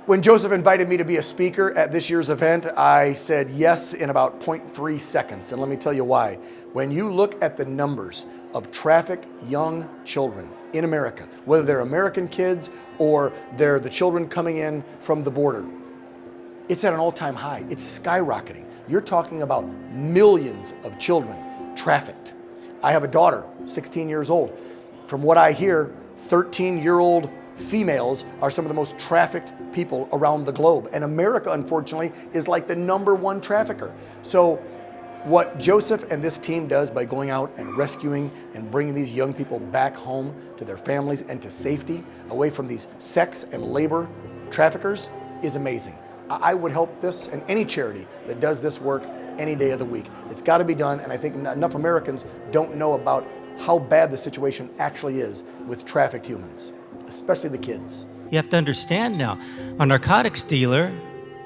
When Joseph invited me to be a speaker at this year's event, I said yes in about 0.3 seconds. And let me tell you why. When you look at the numbers of trafficked young children in America, whether they're American kids or they're the children coming in from the border, it's at an all-time high. It's skyrocketing. You're talking about millions of children trafficked. I have a daughter, 16 years old. From what I hear, 13-year-old females are some of the most trafficked people around the globe. And America, unfortunately, is like the #1 trafficker. So what Joseph and this team does by going out and rescuing and bringing these young people back home to their families and to safety, away from these sex and labor traffickers, is amazing. I would help this and any charity that does this work any day of the week. It's got to be done, and I think enough Americans don't know about how bad the situation actually is with trafficked humans, especially the kids. You have to understand now, a narcotics dealer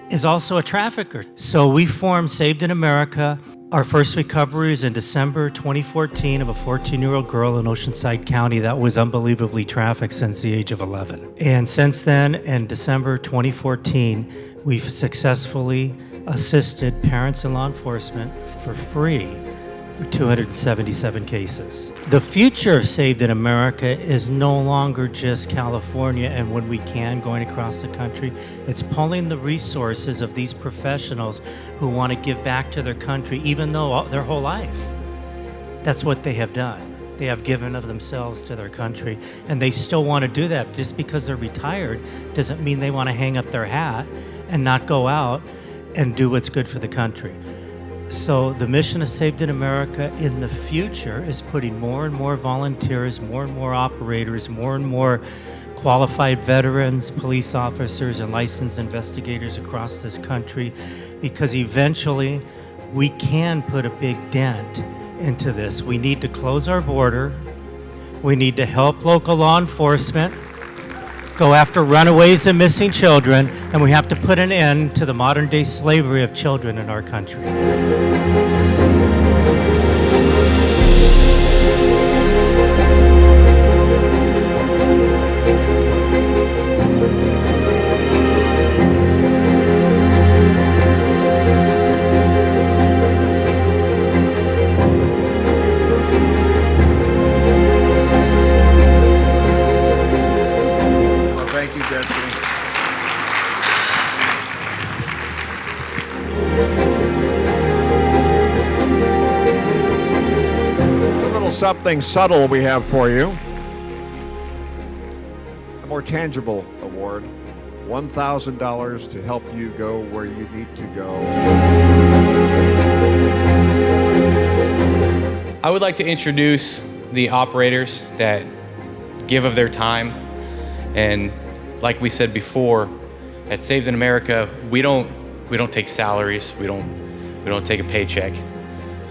is also a trafficker. So we formed Saved in America. Our first recovery is in December 2014 of a 14-year-old girl in Oceanside County that was unbelievably trafficked since the age of 11. And since then, in December 2014, we've successfully assisted parents and law enforcement for free for 277 cases. The future of Saved in America is no longer just California and when we can going across the country. It's pulling the resources of these professionals who want to give back to their country, even though their whole life, that's what they have done. They have given of themselves to their country, and they still want to do that. Just because they're retired doesn't mean they want to hang up their hat and not go out and do what's good for the country. So the mission of Saved in America in the future is putting more and more volunteers, more and more operators, more and more qualified veterans, police officers, and licensed investigators across this country, because eventually we can put a big dent into this. We need to close our border. We need to help local law enforcement go after runaways and missing children, and we have to put an end to the modern-day slavery of children in our country. Something subtle we have for you. A more tangible award. $1,000 to help you go where you need to go. I would like to introduce the operators that give of their time. And like we said before, at Saved in America, we don't take salaries. We don't take a paycheck.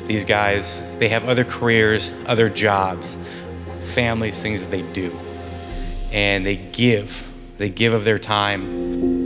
These guys, they have other careers, other jobs, families, things they do. And they give of their time.